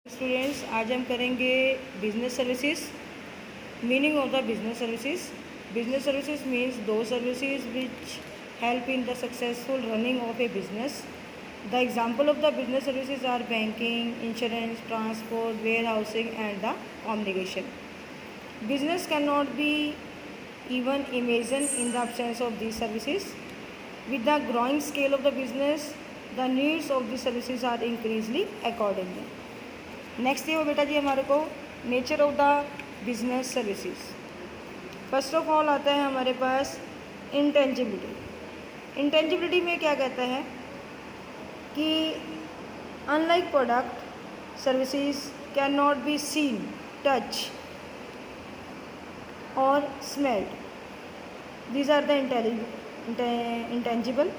Students, आज हम करेंगे business services. Meaning of the business services. Business services means those services which help in the successful running of a business. The example of the business services are banking, insurance, transport, warehousing and the communication. Business cannot be even imagined in the absence of these services. With the growing scale of the business, the needs of these services are increasingly accordingly. Next ये हो बेटा जी हमारे को nature of the business services. First of all आता है हमारे पास intangibility. Intangibility में क्या कहता है कि unlike product services can not be seen, touch और smelled. These are the intangible.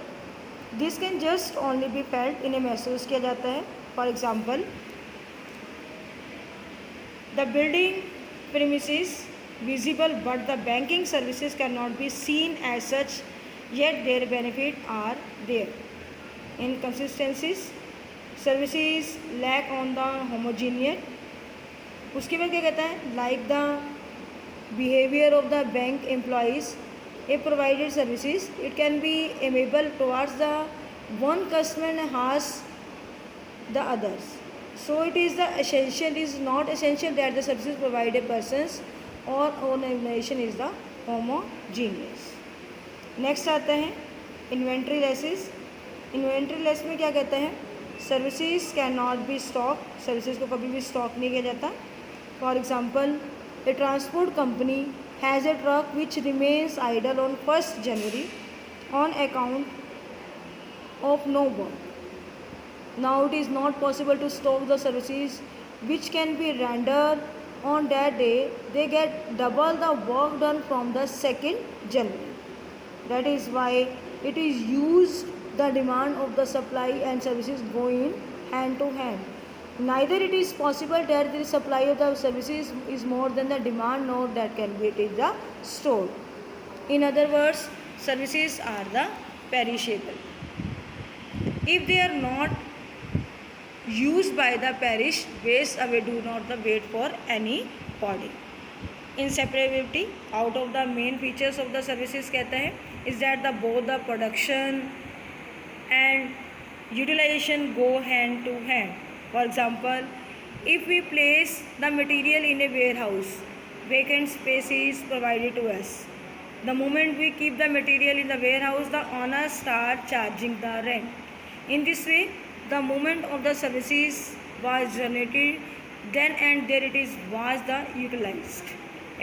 This can just only be felt, इन्हें महसूस किया जाता है। For example, the building premises visible but the banking services cannot be seen as such, yet their benefit are there. Inconsistencies, services lack on the homogeneous. उसके बाद क्या कहता है, like the behavior of the bank employees, a provided services it can be amiable towards the one customer and harsh the others. So it is the essential, is not essential that the services provided persons or organization is the homogeneous. Next आता है inventory laces. Inventory less में क्या कहता है, services can not be stock, services को कभी भी stock नहीं किया जाता। For example, a transport company has a truck which remains idle on 1st January on account of no work. Now it is not possible to stock the services which can be rendered on that day. They get double the work done from the 2nd January. That is why it is used the demand of the supply and services go in hand to hand. Neither it is possible that the supply of the services is more than the demand, nor that can be it is the store. In other words, services are the perishable. If they are not used by the parish, waste away, do not the wait for any body. Inseparability, out of the main features of the services कहता है is that the both the production and utilization go hand to hand. For example, if we place the material in a warehouse, vacant space is provided to us. The moment we keep the material in the warehouse, the owner start charging the rent. In this way, the moment of the services was generated, then and there it is was the utilized.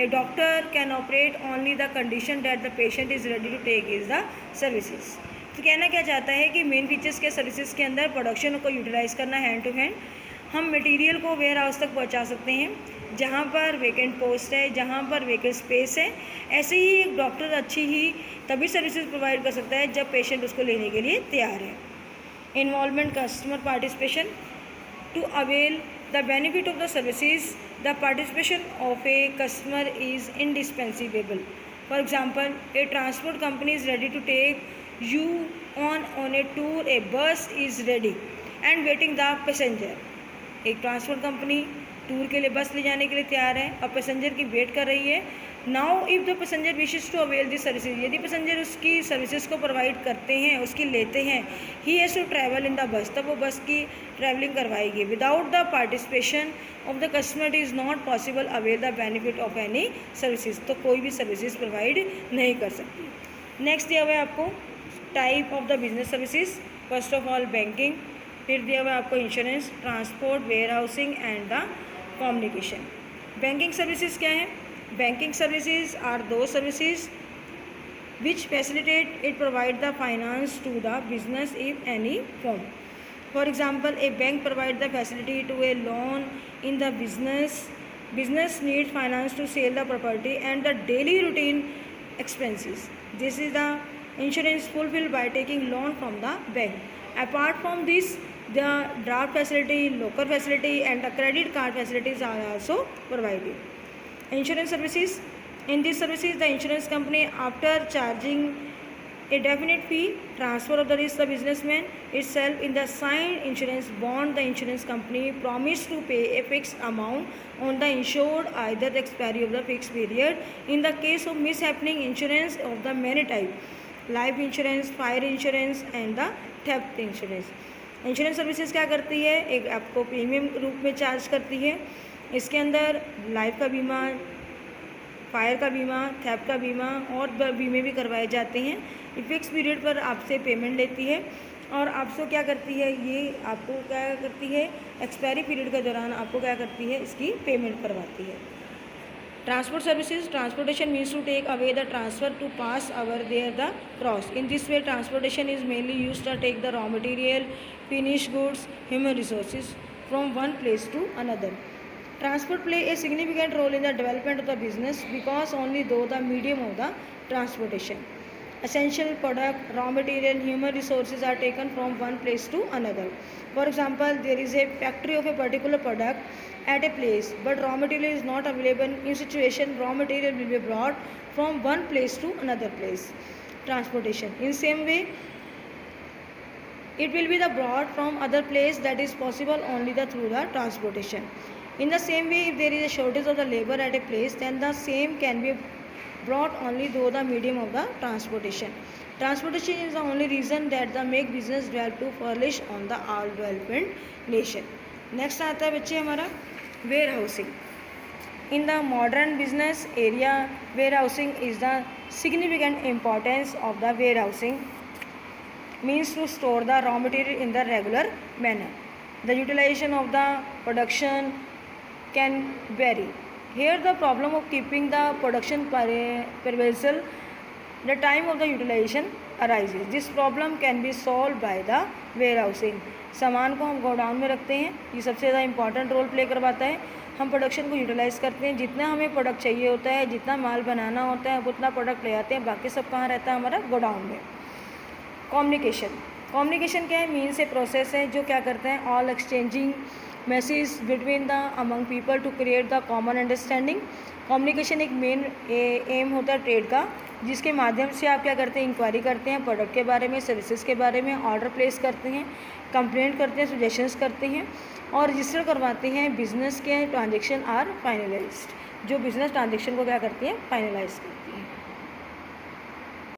A doctor can operate only the condition that the patient is ready to take is the services. तो कहना क्या चाहता है कि main features के services के अंदर production को यूटिलाइज करना हैंड टू हैंड। हम मटेरियल को वेयर हाउस तक पहुंचा सकते हैं जहां पर वेकेंट पोस्ट है, जहां पर वेकेंट स्पेस है। ऐसे ही एक डॉक्टर अच्छी ही तभी सर्विसेज प्रोवाइड कर सकता है जब पेशेंट उसको लेने के लिए तैयार है। Involvement, customer participation. To avail the benefit of the services, the participation of a customer is indispensable. For example, a transport company is ready to take you on a tour. A bus is ready and waiting the passenger. एक transport company tour के लिए बस ले जाने के लिए तैयार है और पैसेंजर की वेट कर रही है। Now if the passenger wishes to avail this services, यदि पैसेंजर उसकी सर्विसेज को प्रोवाइड करते हैं, उसकी लेते हैं, he has to travel in the bus, तब वो बस की ट्रैवलिंग करवाएगी। Without the participation of the customer is not possible avail the benefit of any services, तो कोई भी सर्विसेज प्रोवाइड नहीं कर सकती। नेक्स्ट दिया हुआ है आपको type of the business services. First of all banking, फिर दिया हुआ है आपको insurance, transport, warehousing and the communication. Banking services क्या है? Banking services are those services which facilitate it provide the finance to the business in any form. For example, a bank provide the facility to a loan in the business. Business need finance to sell the property and the daily routine expenses. This is the insurance fulfilled by taking loan from the bank. Apart from this, the draft facility, locker facility and the credit card facilities are also provided. Insurance services. In these services, the insurance company, after charging A definite fee, transfer of the risk the businessman itself in the signed insurance bond. The insurance company promised to pay a fixed amount on the insured either the expiry of the fixed period. In the case of mishappening, insurance of the many type, life insurance, fire insurance and the theft insurance. Insurance services क्या करती है, एक आपको premium रूप में charge करती है. इसके अंदर लाइफ का बीमा, फायर का बीमा, थेफ्ट का बीमा और बीमे भी करवाए जाते हैं. ये फिक्स पीरियड पर आपसे पेमेंट लेती है और आपसे क्या करती है, ये आपको क्या करती है, एक्सपायरी पीरियड के दौरान आपको क्या करती है, इसकी पेमेंट करवाती है. Transport services, transportation means to take away the transfer to pass over there the cross. In this way, transportation is mainly used to take the raw material, finished goods, human resources from one place to another. Transport play a significant role in the development of the business because only though the medium of the transportation. Essential product, raw material, human resources are taken from one place to another. For example, there is a factory of a particular product at a place, but raw material is not available. In situation, raw material will be brought from one place to another place. Transportation. In same way, it will be the brought from other place that is possible only through the transportation. In the same way, if there is a shortage of the labor at a place, then the same can be brought only through the medium of the transportation. Transportation is the only reason that the make business develop to flourish on the all development nation. Next आता है बच्चे हमारा warehousing. In the modern business area, warehousing is the significant importance of the warehousing means to store the raw material in the regular manner. The utilization of the production can vary. Here the problem of keeping the production pervasive, the time of the utilization arises. This problem can be solved by the warehousing. सामान को हम godown में रखते हैं, ये सबसे ज़्यादा important role play करवाता है. हम प्रोडक्शन को यूटिलाइज़ करते हैं, जितना हमें प्रोडक्ट चाहिए होता है, जितना माल बनाना होता है उतना प्रोडक्ट ले आते हैं, बाकी सब कहाँ रहता है हमारा गोडाउन में. कम्युनिकेशन क्या है, मीन्स ए प्रोसेस है जो क्या करते हैं, all exchanging message between the among people to create the common understanding. Communication एक मेन एम होता है ट्रेड का, जिसके माध्यम से आप क्या करते हैं, इंक्वायरी करते हैं प्रोडक्ट के बारे में, सर्विसेज के बारे में, ऑर्डर प्लेस करते हैं, कंप्लेंट करते हैं, सजेशंस करते हैं और रजिस्टर करवाते हैं. बिजनेस के ट्रांजेक्शन आर फाइनलाइज्ड, जो बिजनेस ट्रांजेक्शन को क्या करती हैं, फाइनलाइज करती हैं.